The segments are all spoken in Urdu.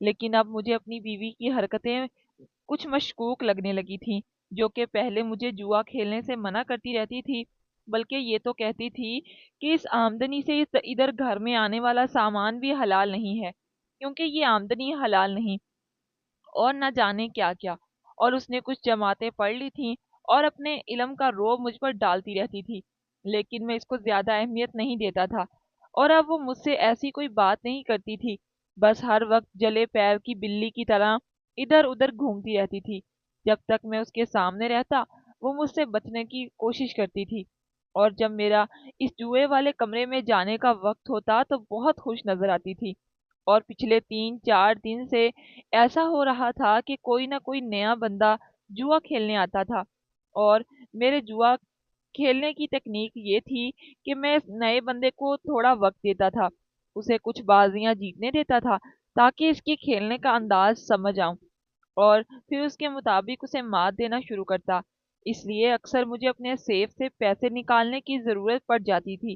لیکن اب مجھے اپنی بیوی کی حرکتیں کچھ مشکوک لگنے لگی تھیں، جو کہ پہلے مجھے جوا کھیلنے سے منع کرتی رہتی تھی، بلکہ یہ تو کہتی تھی کہ اس آمدنی سے ادھر گھر میں آنے والا سامان بھی حلال نہیں ہے، کیونکہ یہ آمدنی حلال نہیں، اور نہ جانے کیا کیا۔ اور اس نے کچھ جماعتیں پڑھ لی تھیں اور اپنے علم کا روب مجھ پر ڈالتی رہتی تھی، لیکن میں اس کو زیادہ اہمیت نہیں دیتا تھا، اور اب وہ مجھ سے ایسی کوئی بات نہیں کرتی تھی، بس ہر وقت جلے پیر کی بلی کی طرح ادھر ادھر گھومتی رہتی تھی۔ جب تک میں اس کے سامنے رہتا وہ مجھ سے بچنے کی کوشش کرتی تھی، اور جب میرا اس جوئے والے کمرے میں جانے کا وقت ہوتا تو بہت خوش نظر آتی تھی۔ اور پچھلے 3 4 دن سے ایسا ہو رہا تھا کہ کوئی نہ کوئی نیا بندہ جوا کھیلنے آتا تھا، اور میرے جوا کھیلنے کی تکنیک یہ تھی کہ میں اس نئے بندے کو تھوڑا وقت دیتا تھا، اسے کچھ بازیاں جیتنے دیتا تھا تاکہ اس کے کھیلنے کا انداز سمجھ آؤں، اور پھر اس کے مطابق اسے مات دینا شروع کرتا۔ اس لیے اکثر مجھے اپنے سیف سے پیسے نکالنے کی ضرورت پڑ جاتی تھی،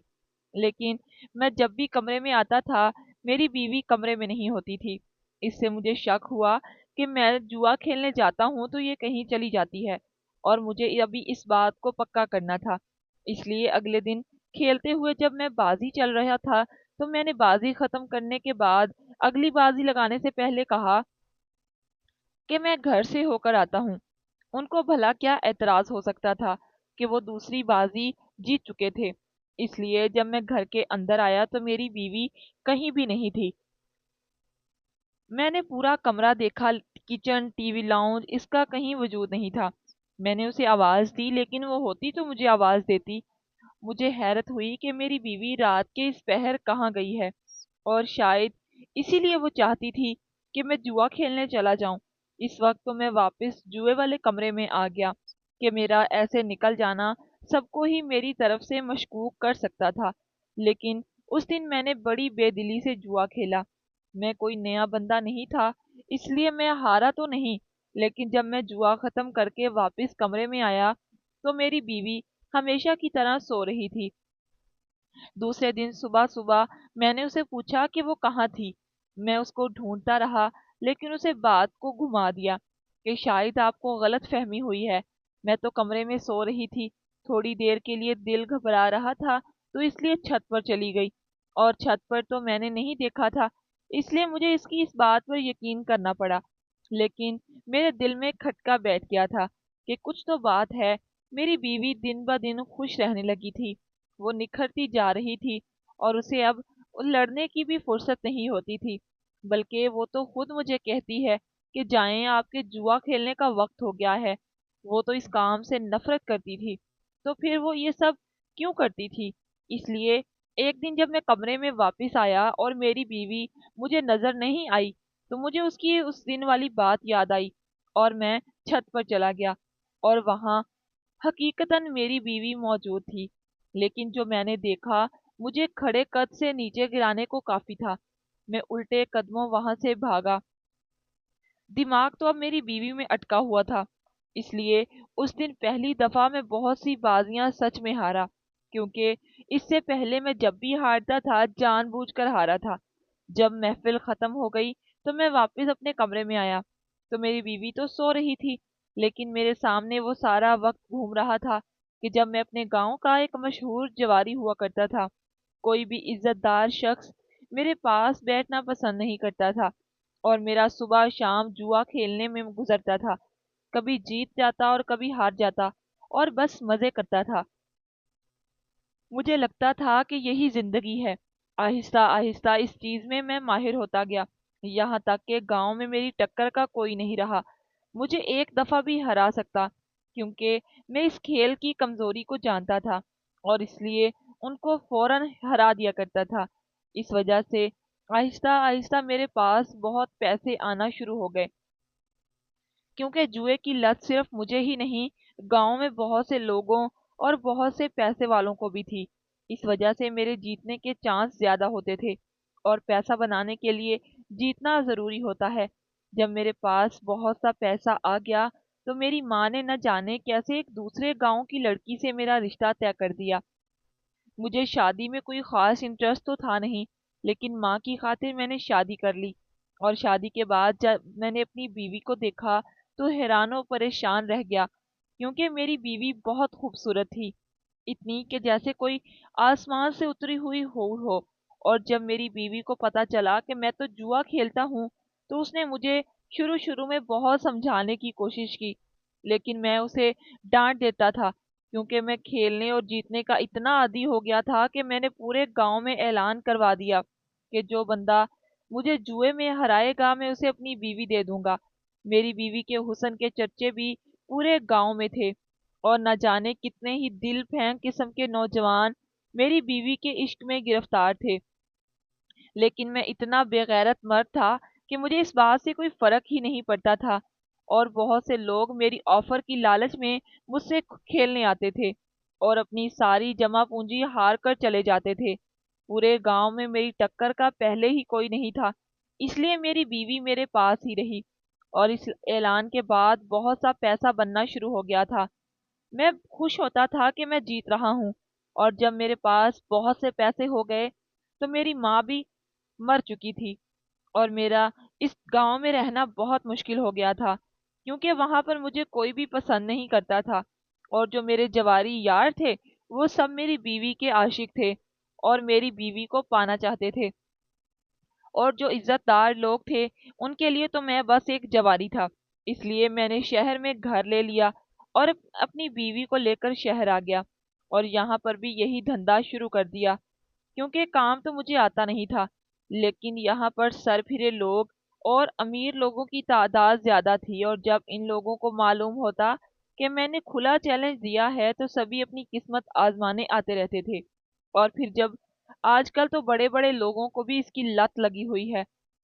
لیکن میں جب بھی کمرے میں آتا تھا میری بیوی کمرے میں نہیں ہوتی تھی۔ اس سے مجھے شک ہوا کہ میں جوا کھیلنے جاتا ہوں تو یہ کہیں چلی جاتی ہے، اور مجھے ابھی اس بات کو پکا کرنا تھا۔ اس لیے اگلے دن کھیلتے ہوئے جب میں بازی چل رہا تھا تو میں نے بازی ختم کرنے کے بعد اگلی بازی لگانے سے پہلے کہا کہ میں گھر سے ہو کر آتا ہوں۔ ان کو بھلا کیا اعتراض ہو سکتا تھا کہ وہ دوسری بازی جیت چکے تھے۔ اس لیے جب میں گھر کے اندر آیا تو میری بیوی کہیں بھی نہیں تھی۔ میں نے پورا کمرہ دیکھا، کچن، ٹی وی، لاؤنج، اس کا کہیں وجود نہیں تھا۔ میں نے اسے آواز دی لیکن وہ ہوتی تو مجھے آواز دیتی۔ مجھے حیرت ہوئی کہ میری بیوی رات کے اس پہر کہاں گئی ہے، اور شاید اسی لیے وہ چاہتی تھی کہ میں جوا کھیلنے چلا جاؤں۔ اس وقت تو میں واپس جوئے والے کمرے میں آ گیا کہ میرا ایسے نکل جانا سب کو ہی میری طرف سے مشکوک کر سکتا تھا، لیکن اس دن میں نے بڑی بے دلی سے جوا کھیلا۔ میں کوئی نیا بندہ نہیں تھا، اس لیے میں ہارا تو نہیں، لیکن جب میں جوا ختم کر کے واپس کمرے میں آیا تو میری بیوی ہمیشہ کی طرح سو رہی تھی۔ دوسرے دن صبح صبح میں نے اسے پوچھا کہ وہ کہاں تھی۔ میں اس کو ڈھونڈتا رہا لیکن اسے بات کو گھما دیا کہ شاید آپ کو غلط فہمی ہوئی ہے، میں تو کمرے میں سو رہی تھی، تھوڑی دیر کے لیے دل گھبرا رہا تھا تو اس لیے چھت پر چلی گئی، اور چھت پر تو میں نے نہیں دیکھا تھا، اس لیے مجھے اس بات پر یقین کرنا پڑا۔ لیکن میرے دل میں کھٹکا بیٹھ گیا تھا کہ کچھ تو بات ہے۔ میری بیوی دن بہ دن خوش رہنے لگی تھی، وہ نکھرتی جا رہی تھی، اور اسے اب لڑنے کی بھی فرصت نہیں ہوتی تھی، بلکہ وہ تو خود مجھے کہتی ہے کہ جائیں، آپ کے جوا کھیلنے کا وقت ہو گیا ہے۔ وہ تو اس کام سے نفرت کرتی تھی، تو پھر وہ یہ سب کیوں کرتی تھی؟ اس لیے ایک دن جب میں کمرے میں واپس آیا اور میری بیوی مجھے نظر نہیں آئی تو مجھے اس کی اس دن والی بات یاد آئی، اور میں چھت پر چلا گیا، اور وہاں حقیقتاً میری بیوی موجود تھی، لیکن جو میں نے دیکھا مجھے کھڑے قد سے نیچے گرانے کو کافی تھا۔ میں الٹے قدموں وہاں سے بھاگا، دماغ تو اب میری بیوی میں اٹکا ہوا تھا، اس لیے اس دن پہلی دفعہ میں بہت سی بازیاں سچ میں ہارا، کیونکہ اس سے پہلے میں جب بھی ہارتا تھا جان بوجھ کر ہارا تھا۔ جب محفل ختم ہو گئی تو میں واپس اپنے کمرے میں آیا تو میری بیوی تو سو رہی تھی، لیکن میرے سامنے وہ سارا وقت گھوم رہا تھا کہ جب میں اپنے گاؤں کا ایک مشہور جواری ہوا کرتا تھا۔ کوئی بھی عزت دار شخص میرے پاس بیٹھنا پسند نہیں کرتا تھا، اور میرا صبح شام جوا کھیلنے میں گزرتا تھا، کبھی جیت جاتا اور کبھی ہار جاتا، اور بس مزے کرتا تھا۔ مجھے لگتا تھا کہ یہی زندگی ہے۔ آہستہ آہستہ اس چیز میں ماہر ہوتا گیا، یہاں تک کہ گاؤں میں میری ٹکر کا کوئی نہیں رہا مجھے ایک دفعہ بھی ہرا سکتا، کیونکہ میں اس کھیل کی کمزوری کو جانتا تھا، اور اس لیے ان کو فوراً ہرا دیا کرتا تھا۔ اس وجہ سے آہستہ آہستہ میرے پاس بہت پیسے آنا شروع ہو گئے، کیونکہ جوئے کی لت صرف مجھے ہی نہیں، گاؤں میں بہت سے لوگوں اور بہت سے پیسے والوں کو بھی تھی۔ اس وجہ سے میرے جیتنے کے چانس زیادہ ہوتے تھے، اور پیسہ بنانے کے لیے جیتنا ضروری ہوتا ہے۔ جب میرے پاس بہت سا پیسہ آ گیا تو میری ماں نے نہ جانے کیسے ایک دوسرے گاؤں کی لڑکی سے میرا رشتہ طے کر دیا۔ مجھے شادی میں کوئی خاص انٹرسٹ تو تھا نہیں، لیکن ماں کی خاطر میں نے شادی کر لی۔ اور شادی کے بعد جب میں نے اپنی بیوی کو دیکھا تو حیران و پریشان رہ گیا، کیونکہ میری بیوی بہت خوبصورت تھی، اتنی کہ جیسے کوئی آسمان سے اتری ہوئی ہو۔ اور جب میری بیوی کو پتا چلا کہ میں تو جوا کھیلتا ہوں تو اس نے مجھے شروع میں بہت سمجھانے کی کوشش کی، لیکن میں اسے ڈانٹ دیتا تھا، کیونکہ میں کھیلنے اور جیتنے کا اتنا عادی ہو گیا تھا کہ میں نے پورے گاؤں میں اعلان کروا دیا کہ جو بندہ مجھے جوئے میں ہرائے گا میں اسے اپنی بیوی دے دوں گا۔ میری بیوی کے حسن کے چرچے بھی پورے گاؤں میں تھے، اور نہ جانے کتنے ہی دل پھینک قسم کے نوجوان میری بیوی کے عشق میں گرفتار تھے۔ لیکن میں اتنا بے غیرت مرد تھا کہ مجھے اس بات سے کوئی فرق ہی نہیں پڑتا تھا، اور بہت سے لوگ میری آفر کی لالچ میں مجھ سے کھیلنے آتے تھے اور اپنی ساری جمع پونجی ہار کر چلے جاتے تھے۔ پورے گاؤں میں میری ٹکر کا پہلے ہی کوئی نہیں تھا، اس لیے میری بیوی میرے پاس ہی رہی، اور اس اعلان کے بعد بہت سا پیسہ بننا شروع ہو گیا تھا۔ میں خوش ہوتا تھا کہ میں جیت رہا ہوں، اور جب میرے پاس بہت سے پیسے ہو گئے تو میری ماں بھی مر چکی تھی، اور میرا اس گاؤں میں رہنا بہت مشکل ہو گیا تھا، کیونکہ وہاں پر مجھے کوئی بھی پسند نہیں کرتا تھا، اور جو میرے جواری یار تھے وہ سب میری بیوی کے عاشق تھے اور میری بیوی کو پانا چاہتے تھے، اور جو عزت دار لوگ تھے ان کے لیے تو میں بس ایک جواری تھا۔ اس لیے میں نے شہر میں گھر لے لیا اور اپنی بیوی کو لے کر شہر آ گیا، اور یہاں پر بھی یہی دھندا شروع کر دیا، کیونکہ کام تو مجھے آتا نہیں تھا، لیکن یہاں پر سر پھرے لوگ اور امیر لوگوں کی تعداد زیادہ تھی، اور جب ان لوگوں کو معلوم ہوتا کہ میں نے کھلا چیلنج دیا ہے تو سبھی اپنی قسمت آزمانے آتے رہتے تھے۔ اور پھر جب آج کل تو بڑے بڑے لوگوں کو بھی اس کی لت لگی ہوئی ہے،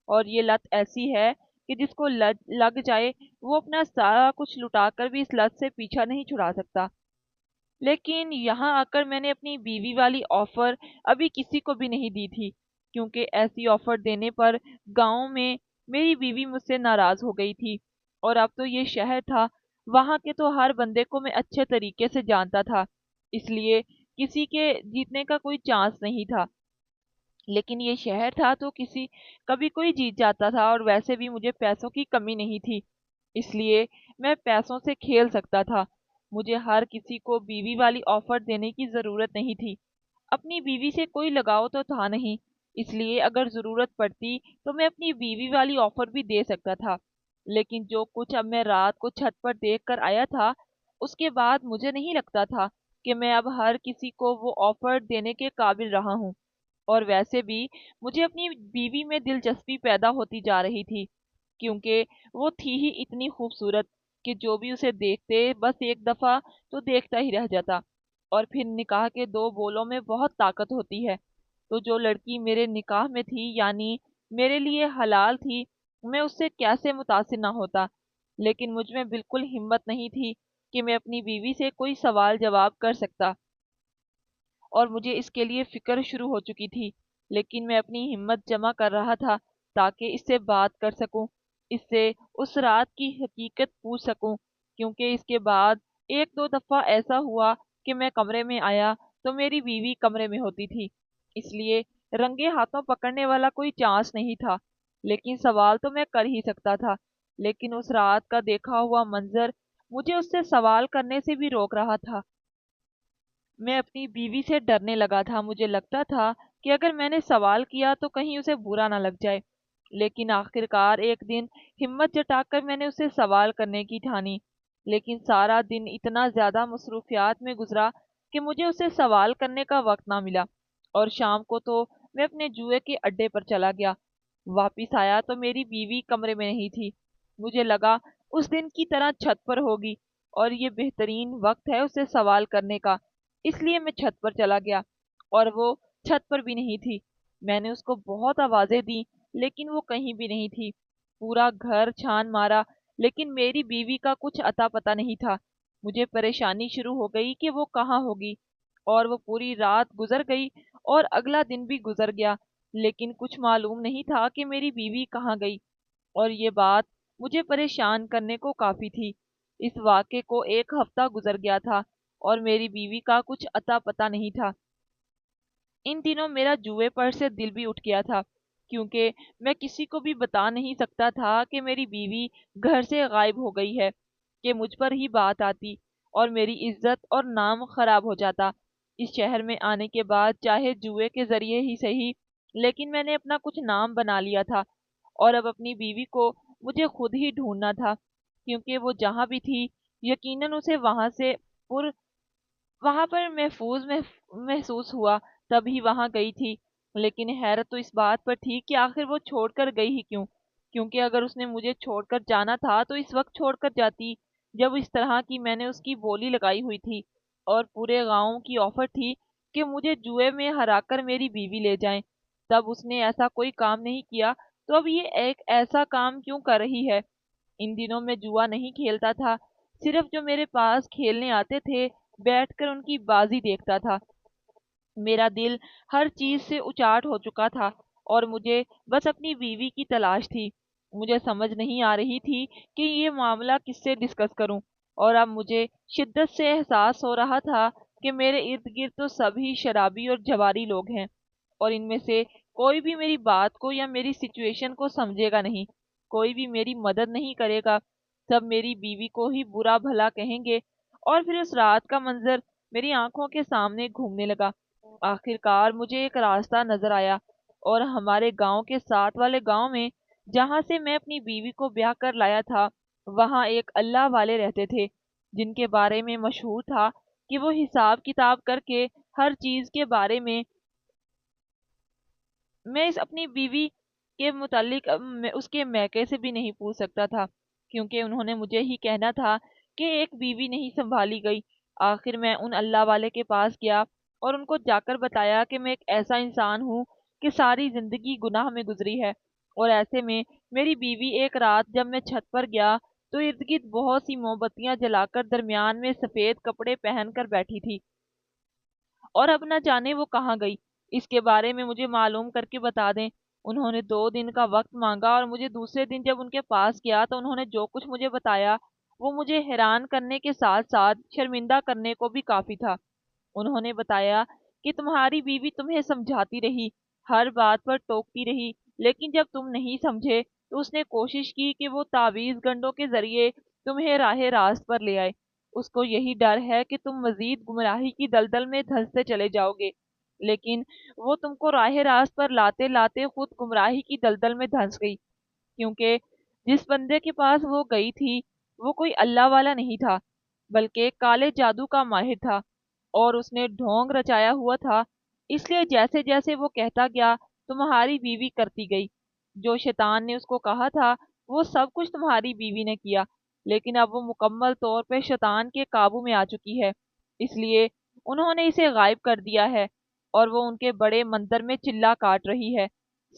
اور یہ لت ایسی ہے کہ جس کو لگ جائے وہ اپنا سارا کچھ لٹا کر بھی اس لت سے پیچھا نہیں چھڑا سکتا۔ لیکن یہاں آ کر میں نے اپنی بیوی والی آفر ابھی کسی کو بھی نہیں دی تھی، کیونکہ ایسی آفر دینے پر گاؤں میں میری بیوی مجھ سے ناراض ہو گئی تھی، اور اب تو یہ شہر تھا، وہاں کے تو ہر بندے کو میں اچھے طریقے سے جانتا تھا، اس لیے کسی کے جیتنے کا کوئی چانس نہیں تھا۔ لیکن یہ شہر تھا تو کبھی کوئی جیت جاتا تھا، اور ویسے بھی مجھے پیسوں کی کمی نہیں تھی، اس لیے میں پیسوں سے کھیل سکتا تھا۔ مجھے ہر کسی کو بیوی والی آفر دینے کی ضرورت نہیں تھی، اپنی بیوی سے کوئی لگاؤ تو تھا نہیں، اس لیے اگر ضرورت پڑتی تو میں اپنی بیوی والی آفر بھی دے سکتا تھا۔ لیکن جو کچھ اب میں رات کو چھت پر دیکھ کر آیا تھا اس کے بعد مجھے نہیں لگتا تھا کہ میں اب ہر کسی کو وہ آفر دینے کے قابل رہا ہوں، اور ویسے بھی مجھے اپنی بیوی میں دلچسپی پیدا ہوتی جا رہی تھی، کیونکہ وہ تھی ہی اتنی خوبصورت کہ جو بھی اسے دیکھتے بس ایک دفعہ تو دیکھتا ہی رہ جاتا۔ اور پھر نکاح کے دو بولوں میں بہت طاقت ہوتی ہے، تو جو لڑکی میرے نکاح میں تھی یعنی میرے لیے حلال تھی، میں اس سے کیسے متاثر نہ ہوتا، لیکن مجھ میں بالکل ہمت نہیں تھی کہ میں اپنی بیوی سے کوئی سوال جواب کر سکتا، اور مجھے اس کے لیے فکر شروع ہو چکی تھی، لیکن میں اپنی ہمت جمع کر رہا تھا تاکہ اس سے بات کر سکوں، اس سے اس رات کی حقیقت پوچھ سکوں، کیونکہ اس کے بعد ایک دو دفعہ ایسا ہوا کہ میں کمرے میں آیا تو میری بیوی کمرے میں ہوتی تھی، اس لیے رنگے ہاتھوں پکڑنے والا کوئی چانس نہیں تھا، لیکن سوال تو میں کر ہی سکتا تھا۔ لیکن اس رات کا دیکھا ہوا منظر مجھے اس سے سوال کرنے سے بھی روک رہا تھا۔ میں اپنی بیوی سے ڈرنے لگا تھا، مجھے لگتا تھا کہ اگر میں نے سوال کیا تو کہیں اسے برا نہ لگ جائے، لیکن آخرکار ایک دن ہمت جٹا کر میں نے اسے سوال کرنے کی ٹھانی، لیکن سارا دن اتنا زیادہ مصروفیات میں گزرا کہ مجھے اسے سوال کرنے کا وقت نہ ملا، اور شام کو تو میں اپنے جوئے کے اڈے پر چلا گیا۔ واپس آیا تو میری بیوی کمرے میں نہیں تھی، مجھے لگا اس دن کی طرح چھت پر ہوگی، اور یہ بہترین وقت ہے اسے سوال کرنے کا، اس لیے میں چھت پر چلا گیا، اور وہ چھت پر بھی نہیں تھی۔ میں نے اس کو بہت آوازیں دی لیکن وہ کہیں بھی نہیں تھی، پورا گھر چھان مارا لیکن میری بیوی کا کچھ اتا پتہ نہیں تھا۔ مجھے پریشانی شروع ہو گئی کہ وہ کہاں ہوگی، اور وہ پوری رات گزر گئی اور اگلا دن بھی گزر گیا، لیکن کچھ معلوم نہیں تھا کہ میری بیوی کہاں گئی، اور یہ بات مجھے پریشان کرنے کو کافی تھی۔ اس واقعے کو ایک ہفتہ گزر گیا تھا اور میری بیوی کا کچھ اتا پتہ نہیں تھا۔ ان دنوں میرا جوئے پر سے دل بھی اٹھ گیا تھا، کیونکہ میں کسی کو بھی بتا نہیں سکتا تھا کہ میری بیوی گھر سے غائب ہو گئی ہے، کہ مجھ پر ہی بات آتی اور میری عزت اور نام خراب ہو جاتا۔ اس شہر میں آنے کے بعد چاہے جوئے کے ذریعے ہی صحیح، لیکن میں نے اپنا کچھ نام بنا لیا تھا، اور اب اپنی بیوی کو مجھے خود ہی ڈھونڈنا تھا، کیونکہ وہ جہاں بھی تھی یقیناً اسے وہاں پر محسوس ہوا، تبھی وہاں گئی تھی۔ لیکن حیرت تو اس بات پر تھی کہ آخر وہ چھوڑ کر گئی ہی کیوں؟ کیونکہ اگر اس نے مجھے چھوڑ کر جانا تھا تو اس وقت چھوڑ کر جاتی، جب اس طرح کی میں نے اس کی بولی لگائی ہوئی تھی، اور پورے گاؤں کی آفر تھی کہ مجھے جوئے میں ہرا کر میری بیوی لے جائیں۔ تب اس نے ایسا کوئی کام نہیں کیا، تو اب یہ ایک ایسا کام کیوں کر رہی ہے؟ ان دنوں میں جوا نہیں کھیلتا تھا، صرف جو میرے پاس کھیلنے آتے تھے بیٹھ کر ان کی بازی دیکھتا تھا۔ میرا دل ہر چیز سے اچاٹ ہو چکا تھا، اور مجھے بس اپنی بیوی کی تلاش تھی۔ مجھے سمجھ نہیں آ رہی تھی کہ یہ معاملہ کس سے ڈسکس کروں، اور اب مجھے شدت سے احساس ہو رہا تھا کہ میرے ارد گرد تو سبھی شرابی اور جواری لوگ ہیں، اور ان میں سے کوئی بھی میری بات کو یا میری سچویشن کو سمجھے گا نہیں، کوئی بھی میری مدد نہیں کرے گا، سب میری بیوی کو ہی برا بھلا کہیں گے۔ اور پھر اس رات کا منظر میری آنکھوں کے سامنے گھومنے لگا۔ آخر کار مجھے ایک راستہ نظر آیا، اور ہمارے گاؤں کے ساتھ والے گاؤں میں، جہاں سے میں اپنی بیوی کو بیاہ کر لایا تھا، وہاں ایک اللہ والے رہتے تھے، جن کے بارے میں مشہور تھا کہ وہ حساب کتاب کر کے ہر چیز کے بارے میں اس اپنی بیوی کے متعلق میں اس کے میکے سے بھی نہیں پوچھ سکتا تھا، کیونکہ انہوں نے مجھے ہی کہنا تھا کہ ایک بیوی نہیں سنبھالی گئی۔ آخر میں ان اللہ والے کے پاس گیا اور ان کو جا کر بتایا کہ میں ایک ایسا انسان ہوں کہ ساری زندگی گناہ میں گزری ہے، اور ایسے میں میری بیوی ایک رات جب میں چھت پر گیا تو ارد گرد بہت سی موم بتیاں جلا کر درمیان میں سفید کپڑے پہن کر بیٹھی تھی، اور اب نہ جانے وہ کہاں گئی۔ اس کے بارے میں مجھے معلوم کر کے بتا دیں۔ انہوں نے 2 دن کا وقت مانگا، اور مجھے دوسرے دن جب ان کے پاس گیا تو انہوں نے جو کچھ مجھے بتایا وہ مجھے حیران کرنے کے ساتھ ساتھ شرمندہ کرنے کو بھی کافی تھا۔ انہوں نے بتایا کہ تمہاری بیوی تمہیں سمجھاتی رہی، ہر بات پر ٹوکتی رہی، لیکن جب تم نہیں سمجھے تو اس نے کوشش کی کہ وہ تعویذ گنڈوں کے ذریعے تمہیں راہ راست پر لے آئے۔ اس کو یہی ڈر ہے کہ تم مزید گمراہی کی دلدل میں دھنستے چلے جاؤ گے، لیکن وہ تم کو راہ راست پر لاتے لاتے خود گمراہی کی دلدل میں دھنس گئی، کیونکہ جس بندے کے پاس وہ گئی تھی وہ کوئی اللہ والا نہیں تھا، بلکہ کالے جادو کا ماہر تھا، اور اس نے ڈھونگ رچایا ہوا تھا۔ اس لیے جیسے جیسے وہ کہتا گیا تمہاری بیوی کرتی گئی۔ جو شیطان نے اس کو کہا تھا وہ سب کچھ تمہاری بیوی نے کیا، لیکن اب وہ مکمل طور پہ شیطان کے قابو میں آ چکی ہے، اس لیے انہوں نے اسے غائب کر دیا ہے، اور وہ ان کے بڑے مندر میں چلہ کاٹ رہی ہے۔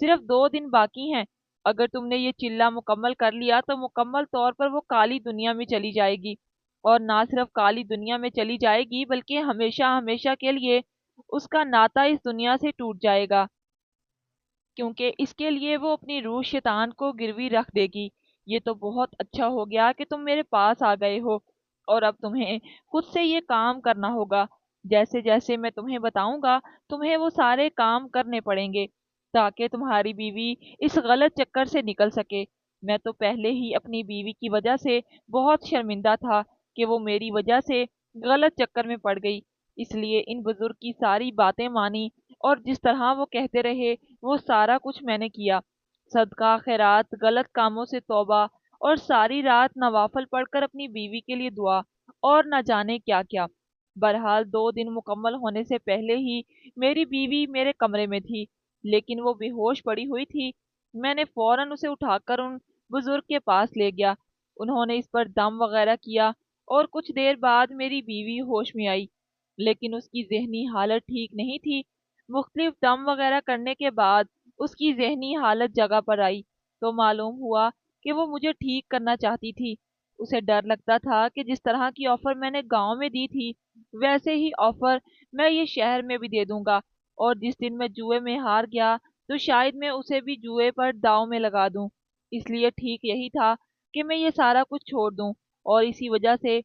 صرف 2 دن باقی ہیں، اگر تم نے یہ چلہ مکمل کر لیا تو مکمل طور پر وہ کالی دنیا میں چلی جائے گی، اور نہ صرف کالی دنیا میں چلی جائے گی بلکہ ہمیشہ ہمیشہ کے لیے اس کا ناطہ اس دنیا سے ٹوٹ جائے گا، کیونکہ اس کے لیے وہ اپنی روح شیطان کو گروی رکھ دے گی۔ یہ تو بہت اچھا ہو گیا کہ تم میرے پاس آ گئے ہو، اور اب تمہیں خود سے یہ کام کرنا ہوگا۔ جیسے جیسے میں تمہیں بتاؤں گا تمہیں وہ سارے کام کرنے پڑیں گے، تاکہ تمہاری بیوی اس غلط چکر سے نکل سکے۔ میں تو پہلے ہی اپنی بیوی کی وجہ سے بہت شرمندہ تھا کہ وہ میری وجہ سے غلط چکر میں پڑ گئی، اس لیے ان بزرگ کی ساری باتیں مانی، اور جس طرح وہ کہتے رہے وہ سارا کچھ میں نے کیا۔ صدقہ، خیرات، غلط کاموں سے توبہ، اور ساری رات نوافل پڑھ کر اپنی بیوی کے لیے دعا، اور نہ جانے کیا کیا۔ بہرحال 2 دن مکمل ہونے سے پہلے ہی میری بیوی میرے کمرے میں تھی، لیکن وہ بے ہوش پڑی ہوئی تھی۔ میں نے فوراً اسے اٹھا کر ان بزرگ کے پاس لے گیا۔ انہوں نے اس پر دم وغیرہ کیا، اور کچھ دیر بعد میری بیوی ہوش میں آئی، لیکن اس کی ذہنی حالت ٹھیک نہیں تھی۔ مختلف دم وغیرہ کرنے کے بعد اس کی ذہنی حالت جگہ پر آئی، تو معلوم ہوا کہ وہ مجھے ٹھیک کرنا چاہتی تھی۔ اسے ڈر لگتا تھا کہ جس طرح کی آفر میں نے گاؤں میں دی تھی ویسے ہی آفر میں یہ شہر میں بھی دے دوں گا، اور جس دن میں جوئے میں ہار گیا تو شاید میں اسے بھی جوئے پر داؤ میں لگا دوں۔ اس لیے ٹھیک یہی تھا کہ میں یہ سارا کچھ چھوڑ دوں، اور اسی وجہ سے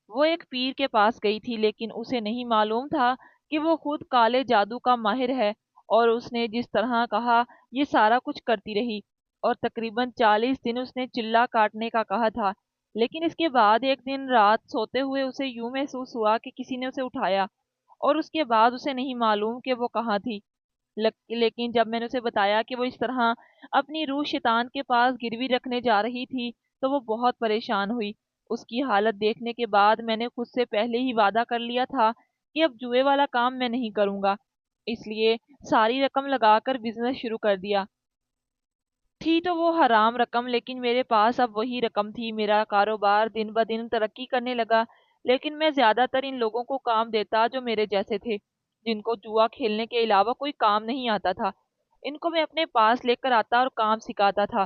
وہ ایک پیر کے پاس گئی تھی، لیکن اسے نہیں معلوم تھا کہ وہ خود کالے جادو کا ماہر ہے، اور اس نے جس طرح کہا یہ سارا کچھ کرتی رہی، اور تقریباً 40 دن اس نے چلہ کاٹنے کا کہا تھا۔ لیکن اس کے بعد ایک دن رات سوتے ہوئے اسے یوں محسوس ہوا کہ کسی نے اسے اٹھایا، اور اس کے بعد اسے نہیں معلوم کہ وہ کہاں تھی۔ لیکن جب میں نے اسے بتایا کہ وہ اس طرح اپنی روح شیطان کے پاس گروی رکھنے جا رہی تھی تو وہ بہت پریشان ہوئی۔ اس کی حالت دیکھنے کے بعد میں نے خود سے پہلے ہی وعدہ کر لیا تھا کہ اب جوئے والا کام میں نہیں کروں گا، اس لیے ساری رقم لگا کر بزنس شروع کر دیا۔ تھی تو وہ حرام رقم، لیکن میرے پاس اب وہی رقم تھی۔ میرا کاروبار دن بدن ترقی کرنے لگا، لیکن میں زیادہ تر ان لوگوں کو کام دیتا جو میرے جیسے تھے، جن کو جوا کھیلنے کے علاوہ کوئی کام نہیں آتا تھا۔ ان کو میں اپنے پاس لے کر آتا اور کام سکھاتا تھا۔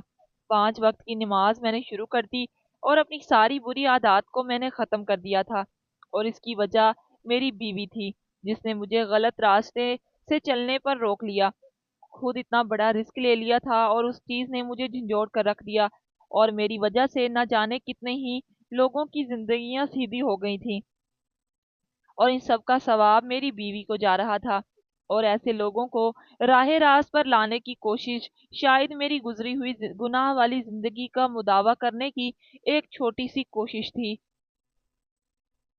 5 وقت کی نماز میں نے شروع کر دی، اور اپنی ساری بری عادات کو میں نے ختم کر دیا تھا، اور اس کی وجہ میری بیوی تھی، جس نے مجھے غلط راستے سے چلنے پر روک لیا۔ خود اتنا بڑا رسک لے لیا تھا اور اس چیز نے مجھے جھنجھوڑ کر رکھ دیا، اور میری وجہ سے نہ جانے کتنے ہی لوگوں کی زندگیاں سیدھی ہو گئی تھیں، اور ان سب کا ثواب میری بیوی کو جا رہا تھا۔ اور ایسے لوگوں کو راہ راست پر لانے کی کوشش شاید میری گزری ہوئی گناہ والی زندگی کا مداوع کرنے کی ایک چھوٹی سی کوشش تھی۔